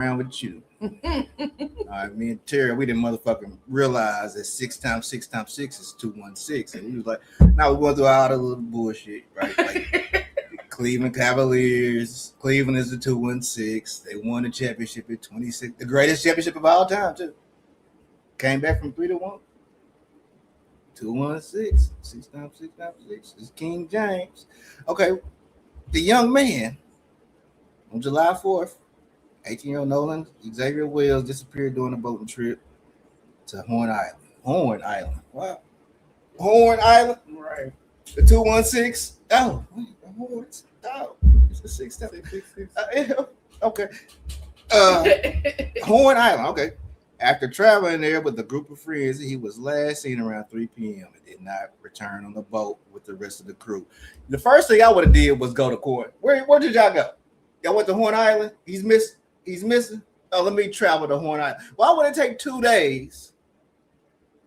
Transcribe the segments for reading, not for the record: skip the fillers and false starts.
around with you. All right, me and Terry, we didn't motherfucking realize that 6 times 6 times 6 is 216. And we was like, now we're going through all the little bullshit, right? Like Cleveland Cavaliers. Cleveland is the 216. They won the championship at 26. The greatest championship of all time, too. Came back from 3-1. 216. 6 times 6 times 6 is King James. Okay. The young man on July 4th, 18-year-old Nolan Xavier Wells disappeared during a boating trip to Horn Island. Horn Island. Wow. Horn Island. Right. The 216. Oh, it's a 6 times. Okay. Horn Island. Okay. After traveling there with a group of friends, he was last seen around 3 p.m. and did not return on the boat with the rest of the crew. The first thing I would have did was go to court. Where did y'all go? Y'all went to Horn Island? He's missing. Oh, let me travel to Horn Island. Why would it take 2 days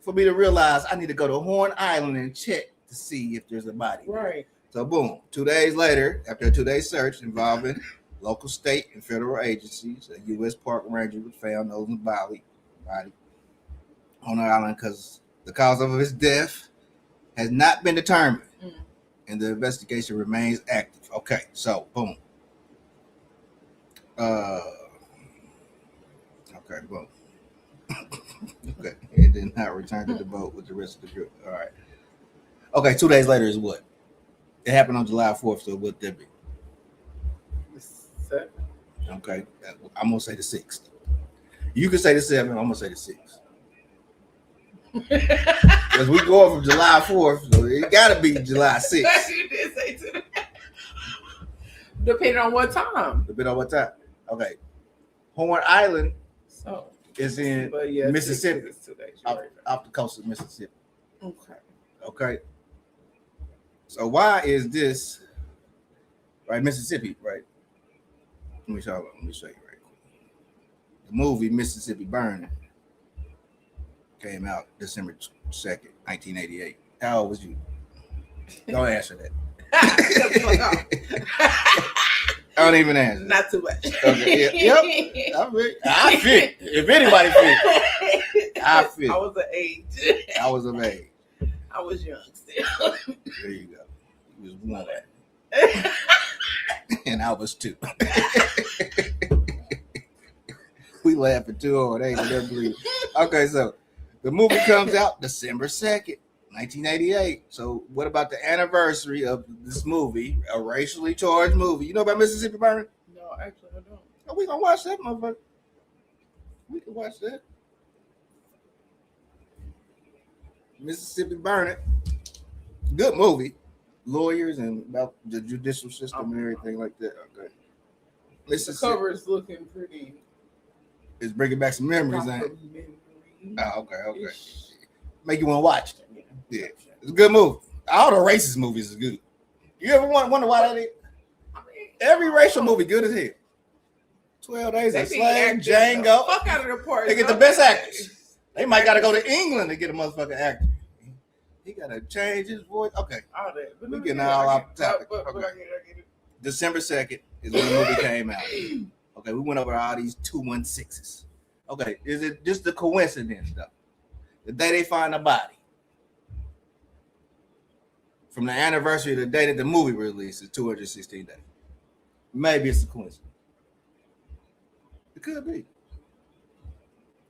for me to realize I need to go to Horn Island and check to see if there's a body? Right. So boom, 2 days later, after a 2-day search involving local, state, and federal agencies, a U.S. Park Ranger was found Nolan's body on the island because the cause of his death has not been determined, and the investigation remains active. Okay, so boom. Okay, boom. Okay, it did not return to the boat with the rest of the group. All right. Okay, 2 days later is what? It happened on July 4th, so what that be? The 7th. Okay, I'm gonna say the 6th. You can say the 7th. I'm gonna say the 6th. Because we go from July 4th, so it gotta be July 6th. You did say to them. Depending on what time. Okay. Horn Island So is in Mississippi, off the coast of Mississippi. Okay. So why is this right? Mississippi, right? Let me show you right quick. The movie Mississippi Burning came out December 2nd, 1988. How old was you? Don't answer that. I don't even answer. Not too much. Okay. Yep. I fit. If anybody fit, I fit. I was of age. I was of age. I was young still. There you go. You was 1. And I was 2. We laughing too hard. Ain't never believe. Okay, so the movie comes out December 2nd, 1988. So what about the anniversary of this movie, a racially charged movie? You know about Mississippi Burning? No, actually I don't. Oh, we gonna watch that, motherfucker. We can watch that. Mississippi Burning. Good movie. Lawyers and about the judicial system and everything like that. Okay. The cover is looking pretty. It's bringing back some memories, ain't it? Oh, okay. Make you want to watch it. Yeah. It's a good movie. All the racist movies is good. You ever wonder why that is? Every racial movie good as hell. 12 Days a Slave, Django. Fuck out of the party. They get the best actors. They might got to go to England to get a motherfucking actor. He got to change his voice. Okay. All that. We're getting all off the topic. Okay. December 2nd is when the movie came out. Okay, we went over all these 216s. Okay, is it just a coincidence, though? The day they find the body from the anniversary of the day that the movie released is 216 days. Maybe it's a coincidence. It could be.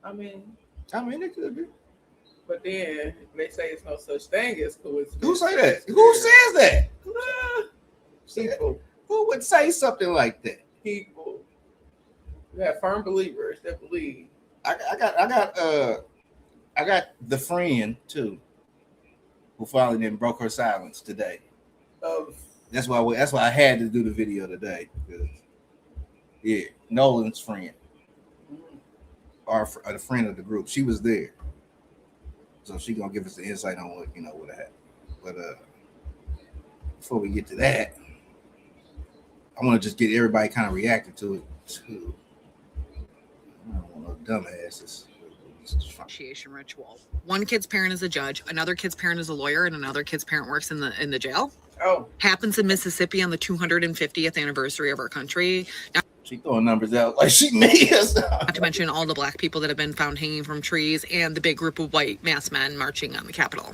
I mean, it could be. But then they say it's no such thing as coincidence. Who say that? Who says that? People. Who would say something like that? People. You have firm believers that believe. I got the friend too, who finally then broke her silence today. That's why I had to do the video today. Because, yeah, Nolan's friend, or the friend of the group, she was there, so she gonna give us the insight on what happened. But before we get to that, I want to just get everybody kind of reacting to it too. I don't want no dumbasses. Initiation ritual. One kid's parent is a judge, another kid's parent is a lawyer, and another kid's parent works in the jail. Oh, happens in Mississippi on the 250th anniversary of our country. Now, She throwing numbers out like she me or something. Not to mention all the black people that have been found hanging from trees and the big group of white masked men marching on the Capitol.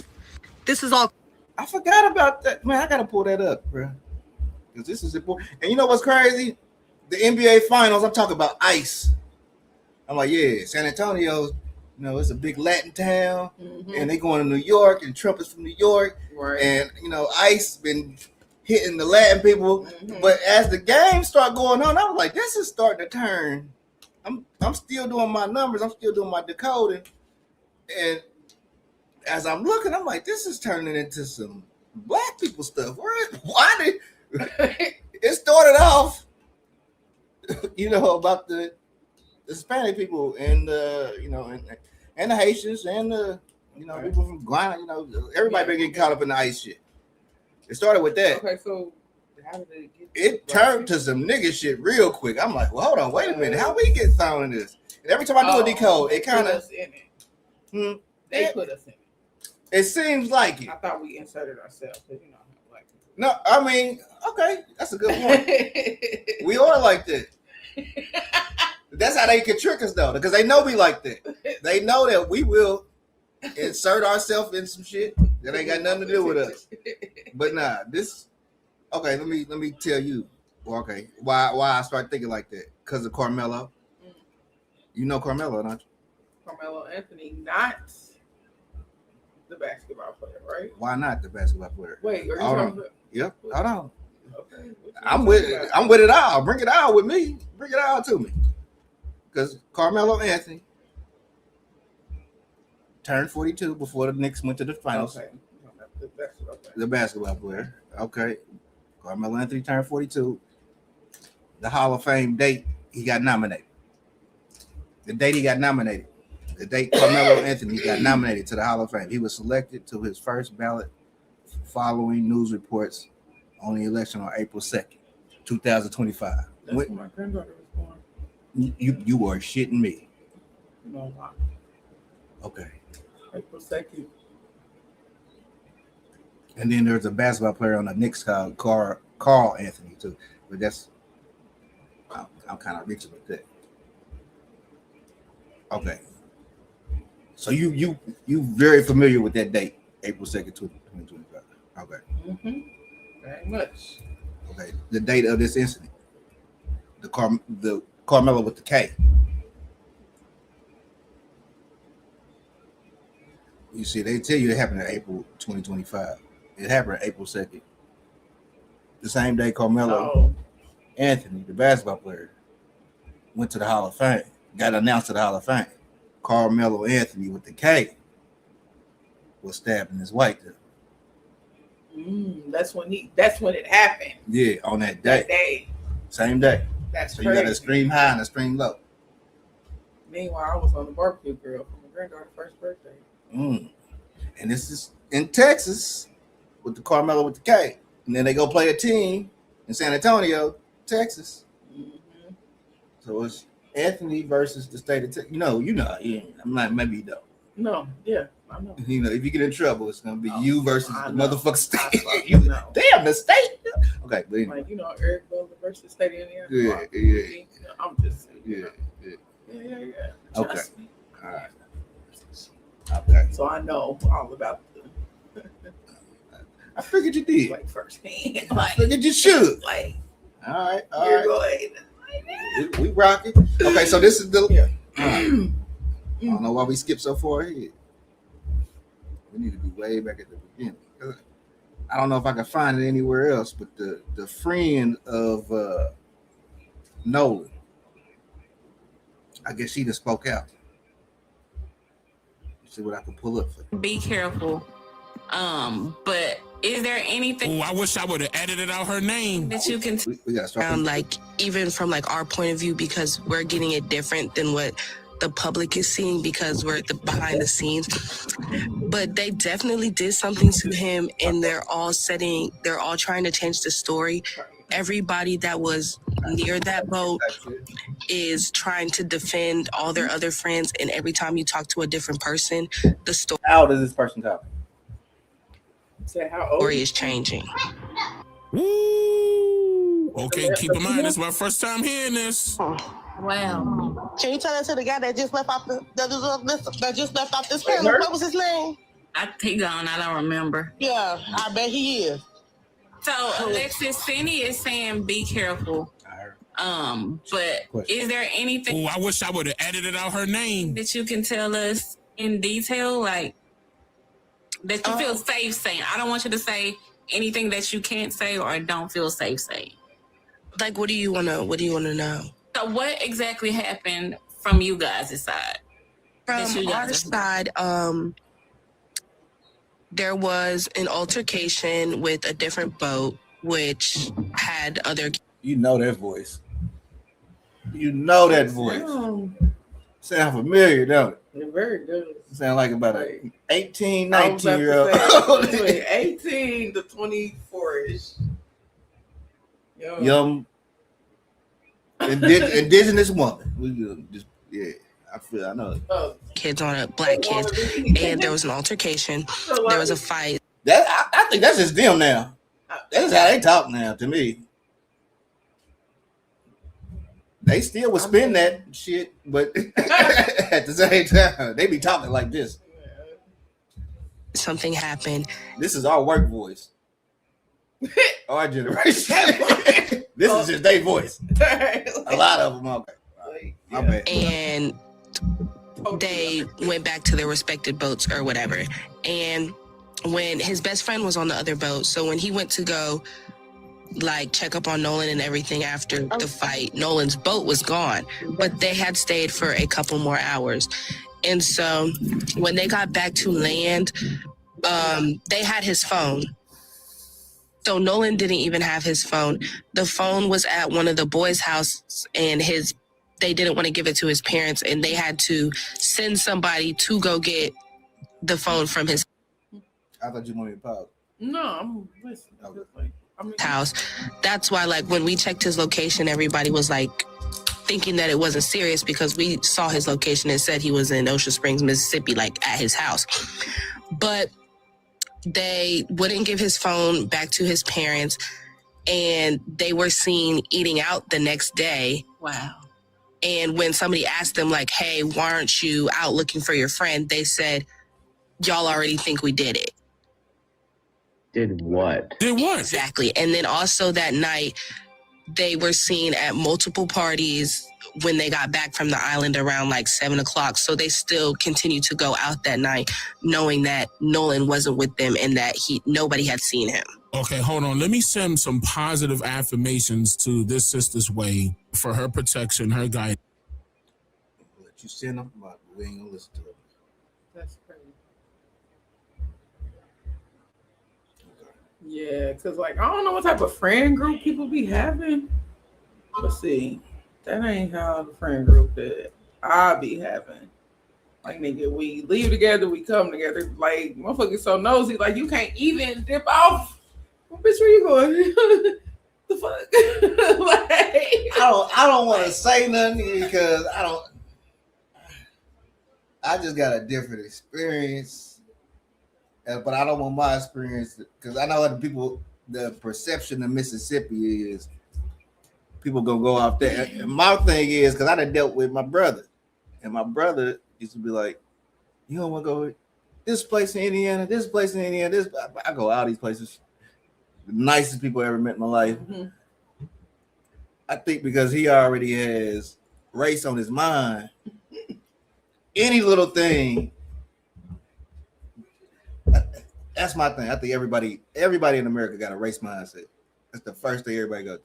This is all. I forgot about that. Man, I gotta pull that up, bro. Because this is important. And you know what's crazy? The NBA Finals, I'm talking about ICE. I'm like, yeah, San Antonio, it's a big Latin town, and they going to New York, and Trump is from New York, Right. And ICE been hitting the Latin people. But as the games start going on, I was like, this is starting to turn. I'm still doing my numbers, I'm still doing my decoding, and as I'm looking, I'm like, this is turning into some black people stuff. Why did it started off? About the Hispanic people and and the Haitians and the people from Guyana. Everybody been getting caught up in the ICE shit. It started with that. Okay, so how did it get? It turned to some nigga shit real quick. I'm like, well, hold on, wait a minute, how we get thrown in this? And every time I do a decode, it kind of They put us in it. It seems like it. I thought we inserted ourselves, because like. No, I mean, okay, that's a good point. We are like that. That's how they can trick us though, because they know we like that. They know that we will insert ourselves in some shit that ain't got nothing to do with us. But nah, this. Okay, let me tell you. Well, okay, why I started thinking like that? Because of Carmelo. You know Carmelo, don't you? Carmelo Anthony, not the basketball player, right? Why not the basketball player? Wait, are you talking about? Yep, hold on. Okay. I'm with it all. Bring it all with me. Bring it all to me. Because Carmelo Anthony turned 42 before the Knicks went to the finals. Okay. The basketball player. Okay. Carmelo Anthony turned 42. The Hall of Fame date he got nominated. The date he got nominated. The date Carmelo Anthony got nominated to the Hall of Fame. He was selected to his first ballot following news reports on the election on April 2nd, 2025. That's when my granddaughter was born. You are shitting me. No, why? Okay. April 2nd. And then there's a basketball player on the Knicks called Carl Anthony too. But I'm kind of reaching with that. Okay. So you very familiar with that date, April 2nd, 2025. Okay. Very much. Okay. The date of this incident. The Carmelo with the K. You see, they tell you it happened in April 2025. It happened on April 2nd. The same day Carmelo Anthony, the basketball player, went to the Hall of Fame, got announced to the Hall of Fame. Carmelo Anthony with the K was stabbed in his white dude. That's when it happened. Yeah, on that day. Same day. That's so crazy. You got a stream high and a stream low. Meanwhile, I was on the barbecue grill for my granddaughter's first birthday. And this is in Texas with the Carmelo with the K. And then they go play a team in San Antonio, Texas. So it's Anthony versus the state of Texas. Yeah, I'm not, maybe you don't. No, yeah, I know. If you get in trouble, it's gonna be you versus the motherfucking state. Damn, the state. Okay, but anyway. Like, Eric Butler versus the state of Indiana. Yeah. I'm just saying. Yeah. Okay. All right. Okay. So I know all about I figured you did. Like firsthand. I figured you should. Like, all right. You're going. We rocking. Okay, so this is the. I don't know why we skipped so far ahead. We need to be way back at the beginning. I don't know if I can find it anywhere else, but the friend of Nolan, I guess she just spoke out. See what I can pull up for you. Be careful. But is there anything? Oh, I wish I would have edited out her name. That you can we gotta start like even from like our point of view, because we're getting it different than what the public is seeing because we're the behind the scenes. But they definitely did something to him, and they're all trying to change the story. Everybody that was near that boat is trying to defend all their other friends, and every time you talk to a different person, the story. How old is this person talking? Story is changing. Woo! Okay, keep in mind, this is my first time hearing this. Wow. Can you tell that to the guy that just left off that just left off this panel? What was his name? He gone. I don't remember. Yeah, I bet he is. So Alexis, Cindy is saying be careful. But is there anything Oh, I wish I would have edited out her name. that you can tell us in detail, like that you feel safe saying? I don't want you to say anything that you can't say or don't feel safe saying. Like, what do you wanna know? So what exactly happened from you guys' side? From our side, there was an altercation with a different boat, which had other. You know that voice. You know that voice. Sound familiar, don't it? It very good. Sound like about an 18, I was about to 19-year-old. say, between 18 to 24-ish. Young indigenous woman. We just I know it. Kids on it, black kids, and there was an altercation. There was a fight. I think that's just them now. That's how they talk now to me. They still would spin that shit, but at the same time, they be talking like this. Something happened. This is our work voice. Our generation. This is just their voice. A lot of them. Okay. My bad. And they went back to their respected boats or whatever. And when his best friend was on the other boat, so when he went to go like check up on Nolan and everything after the fight, Nolan's boat was gone, but they had stayed for a couple more hours. And so when they got back to land, they had his phone. So Nolan didn't even have his phone. The phone was at one of the boys' houses, and they didn't want to give it to his parents, and they had to send somebody to go get the phone from his I thought you wanted to pause. No, I'm listening. house. That's why, like, when we checked his location, everybody was like thinking that it wasn't serious because we saw his location and said he was in Ocean Springs, Mississippi, like at his house. But they wouldn't give his phone back to his parents, and they were seen eating out the next day. Wow. And when somebody asked them, like, hey, why aren't you out looking for your friend? They said, y'all already think we did it. Did what? Did what? Exactly. And then also that night, they were seen at multiple parties when they got back from the island around like 7 o'clock. So they still continued to go out that night, knowing that Nolan wasn't with them and that nobody had seen him. Okay, hold on. Let me send some positive affirmations to this sister's way for her protection, her guidance. Let you send them, but we ain't gonna listen to them. That's crazy. Yeah, because, like, I don't know what type of friend group people be having. But see, that ain't how the friend group that I be having. Like, nigga, we leave together, we come together. Like, motherfuckers so nosy, like, you can't even dip off. Well, bitch, where you going? The fuck? Like, I don't want to say nothing because I just got a different experience. But I don't want my experience because I know other people, the perception of Mississippi is people gonna go out there. And my thing is because I done dealt with my brother, and my brother used to be like, "You don't want to go this place in Indiana, this place in Indiana, this." I go out these places, the nicest people I ever met in my life. mm-hmm. I think because he already has race on his mind, any little thing. That's my thing. I think everybody in America got a race mindset. That's the first thing everybody goes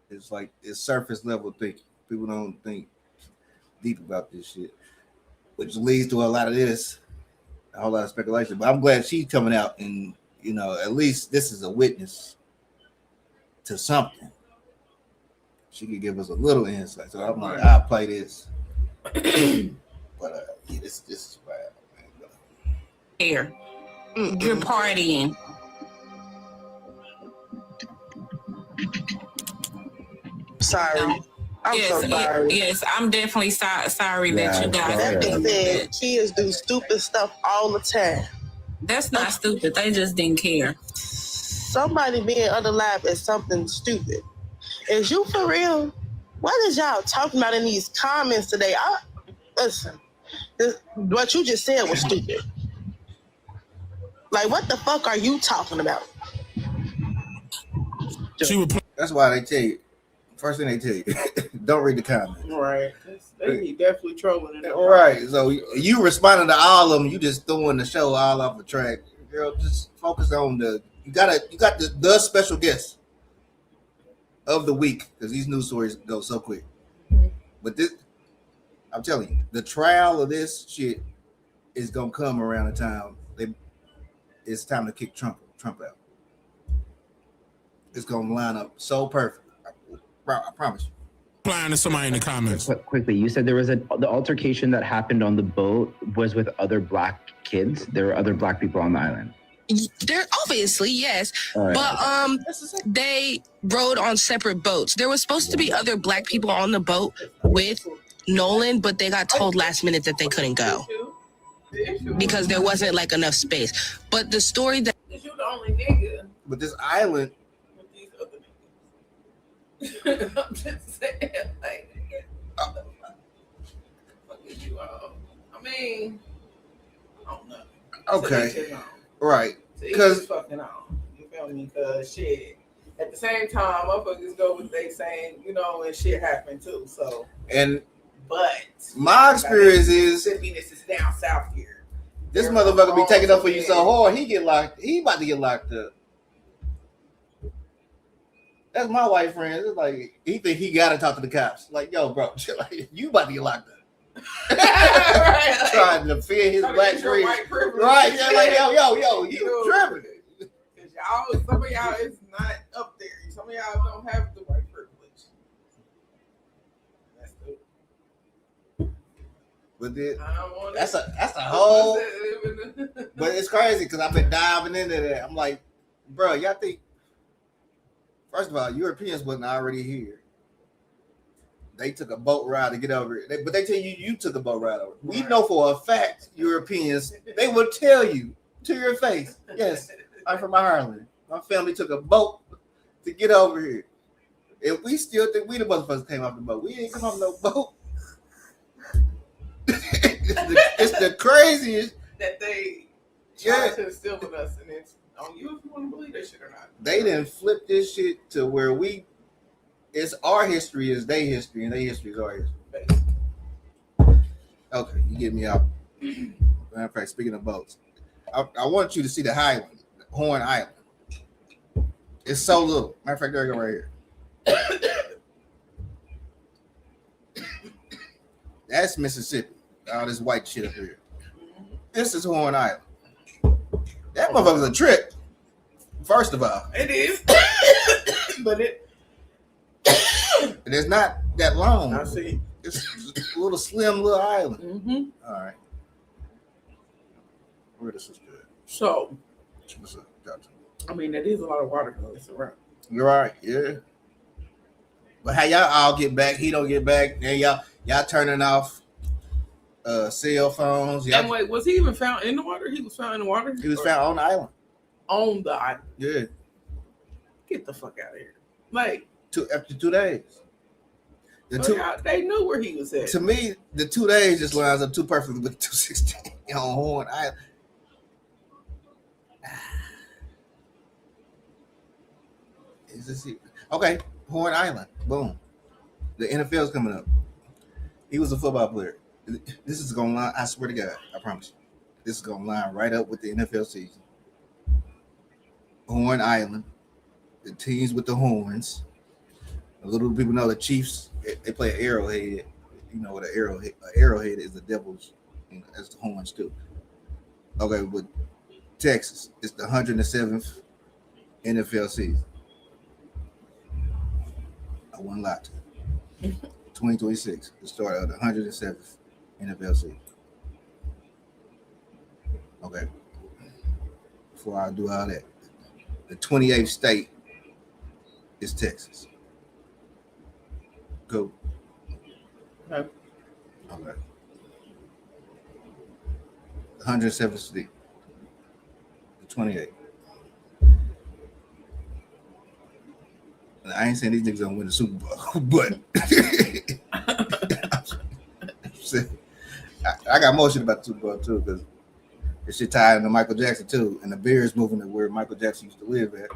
through. It's like it's surface level thinking. People don't think deep about this shit, which leads to a lot of this, a whole lot of speculation. But I'm glad she's coming out and, you know, at least this is a witness to something. She could give us a little insight. So I'm like, I'll play this. But yeah, this is bad. Here. You're partying. Sorry. I'm yes, so sorry. Yes, I'm definitely sorry that you guys. That being said, kids do stupid stuff all the time. That's not stupid. They just didn't care. somebody being unalive is something stupid. Is you for real? What is y'all talking about in these comments today? Listen, what you just said was stupid. Like, what the fuck are you talking about? She would play. That's why they tell you. First thing they tell you, don't read the comments. Right. They be definitely trolling it. Right. So you responding to all of them, you just throwing the show all off the track. Girl, just focus on you got the special guest of the week, because these news stories go so quick. But this, I'm telling you, the trial of this shit is gonna come around the time it's time to kick Trump out. It's gonna line up so perfect. I promise you. Replying to somebody in the comments. Quickly, you said there was the altercation that happened on the boat was with other black kids. There were other black people on the island. There obviously, yes. Right. But they rode on separate boats. There was supposed to be other black people on the boat with Nolan, but they got told last minute that they couldn't go because there wasn't like enough space. But the story that you the only nigga. But this island. I'm just saying, like, you I mean, I don't know. Okay, right? Because fucking on. You feel me? Because shit. At the same time, motherfuckers go with they saying, you know, and shit happened too. So but my experience is this is down south here. This motherfucker be taking up for you so hard, he about to get locked up. That's my white friend. It's like he think he gotta talk to the cops. Like, yo, bro, like, you about to get locked up. Right, like, trying to defend his black dream. Right? Yeah, like yo, you tripping. Y'all, some of y'all is not up there. Some of y'all don't have the white privilege. That's the. But that's a whole. But it's crazy because I've been diving into that. I'm like, bro, y'all think. First of all, Europeans wasn't already here. They took a boat ride to get over it. But they tell you took a boat ride over. We know for a fact, Europeans, they will tell you to your face, yes, I'm from Ireland. My family took a boat to get over here. And we still think we the motherfuckers came off the boat. We ain't come off no boat. it's the craziest. That they try to instill with us, and it's on you if you want to believe that shit or not. They didn't flip this shit to where it's our history is their history, and their history is our history. Okay, you get me out. Matter of fact, speaking of boats, I want you to see the Highland, Horn Island. It's so little. Matter of fact, there you go right here. That's Mississippi. All this white shit up here. This is Horn Island. That motherfucker's a trip. First of all, it is, but and it's not that long. I see. It's a little slim little island. Mm-hmm. All right. Where this is good. So, what's up, Doctor? I mean, that is a lot of water that's around. You're right, yeah. But how y'all all get back? He don't get back. Then y'all turning off cell phones. And wait, was he even found in the water? He was found in the water? He was found on the island. On the island? Yeah. Get the fuck out of here. Like, after 2 days. They knew where he was at. To me, the 2 days just lines up too perfectly with 216 on Horn Island. Is this it? Okay, Horn Island. Boom. The NFL's coming up. He was a football player. This is gonna line. I swear to God, I promise you. This is gonna line right up with the NFL season. Horn Island, the teams with the horns. A little people know the Chiefs. They play an arrowhead. You know what an arrowhead is? The Devil's. You know, that's the horns too. Okay, with Texas, it's the 107th NFL season. I won a lot. 2026, the start of the 107th NFL season. Okay. Before I do all that, the 28th state is Texas. Cool. Okay. Okay. The 107th state. The 28th. I ain't saying these niggas gonna win the Super Bowl, but I got more shit about the Super Bowl too, because this shit tied into Michael Jackson too, and the Bears moving to where Michael Jackson used to live at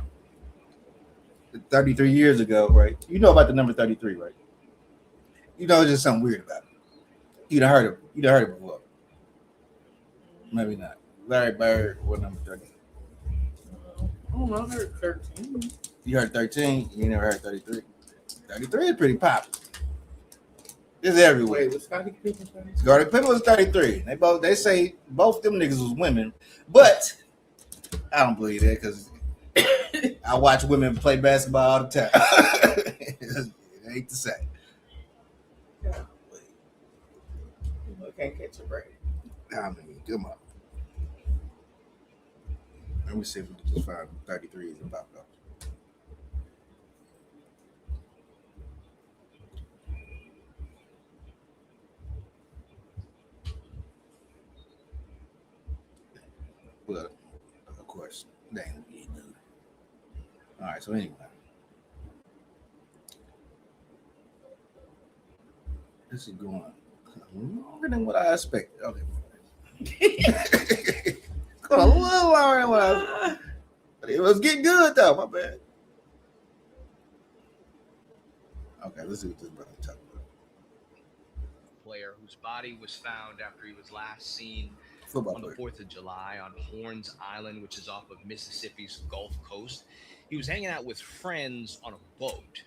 33 years ago, right? You know about the number 33, right? You know, it's just something weird about it. You'd have heard it before. Maybe not. Larry Bird, what number 30? I don't know, I heard 13. You heard 13, you never heard 33. 33 is pretty popular. It's everywhere. Wait, was Scottie Pippen 33? Scottie Pippen was 33. They say both them niggas was women, but I don't believe that because I watch women play basketball all the time. It ain't the same. Can't catch a break. I mean, come on. Let me see if we can just find 33 is about though. Well, of course, they ain't getting it. All right, so anyway. This is going longer than what I expected. Okay. Going a little longer than what I was. But it was getting good though, my bad. Okay, let's see what this brother talking about. Player whose body was found after he was last seen Football on the player. 4th of July on Horns Island, which is off of Mississippi's Gulf Coast. He was hanging out with friends on a boat.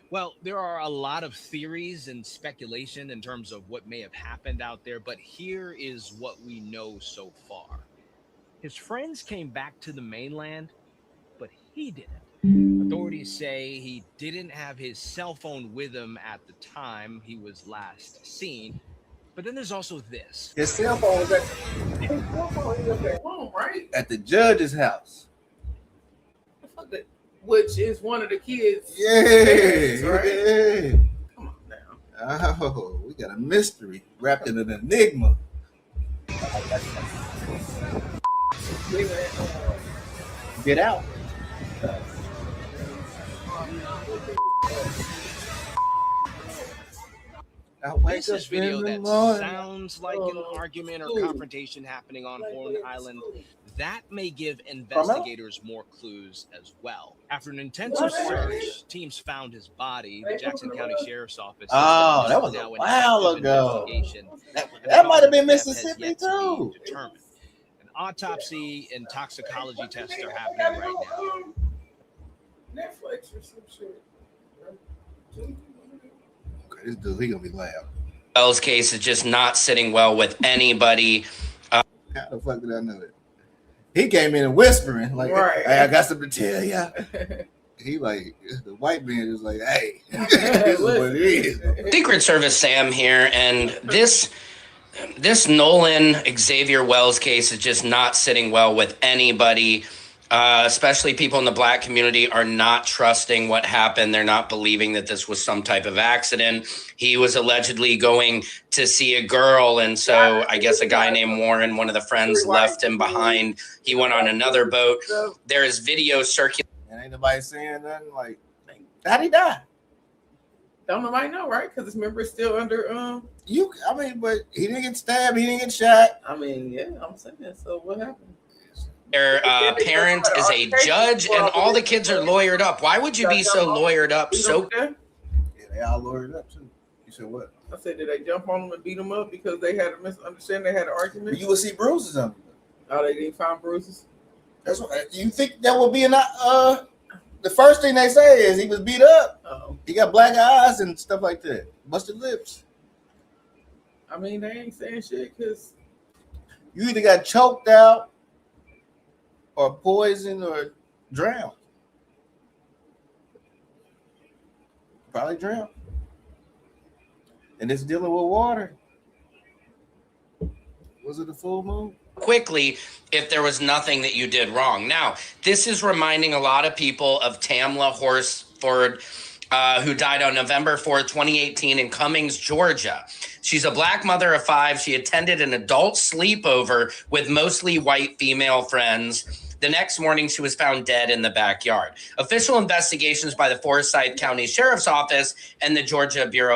Well, there are a lot of theories and speculation in terms of what may have happened out there, but here is what we know so far. His friends came back to the mainland, but he didn't. Authorities say he didn't have his cell phone with him at the time he was last seen. But then there's also this. His cell phone was His cell phone is at home, right? at the judge's house. Which is one of the kids' Yeah, parents, right? yeah. Come on now. Oh, we got a mystery wrapped in an enigma. Get out. This is video that sounds like an argument or confrontation happening on Horn Island. That may give investigators more clues as well. After an intensive search, teams found his body. The Jackson County Sheriff's Office. Oh, that was a while ago. That might have been Mississippi too. An autopsy and toxicology tests are happening right now. Netflix or some shit. Okay, this dude, he gonna be loud. Wells' case is just not sitting well with anybody. How the fuck did I know that? He came in and whispering, like, Right. hey, I got something to tell ya. He like, the white man is like, hey, this is what it is. Secret Service Sam here, and this Nolan Xavier Wells case is just not sitting well with anybody. Especially people in the Black community are not trusting what happened. They're not believing that this was some type of accident. He was allegedly going to see a girl, and so I guess a guy named Warren, one of the friends, left him behind. He went on another boat. There is video circulating. And ain't nobody saying nothing like, how'd he die? Don't nobody know, right? Because his member is still under But he didn't get stabbed, he didn't get shot. I mean, yeah, I'm saying that. So what happened? Their parent is a judge, and all the kids are lawyered up. Why would you be so lawyered up? So Yeah, they all lawyered up too. You said what? I said, did they jump on him and beat him up because they had a misunderstanding? They had an argument. You would see bruises on him. Oh, they didn't find bruises. That's what you think that would be the first thing they say is he was beat up. Oh, He got black eyes and stuff like that. Busted lips. I mean, they ain't saying shit because You either got choked out or poisoned or drowned. Probably drowned. And it's dealing with water. Was it a full moon? quickly if there was nothing that you did wrong. Now, this is reminding a lot of people of Tamla Horsford, who died on November 4th, 2018 in Cummings, Georgia. She's a Black mother of 5. She attended an adult sleepover with mostly white female friends. The next morning, she was found dead in the backyard. Official investigations by the Forsyth County Sheriff's Office and the Georgia Bureau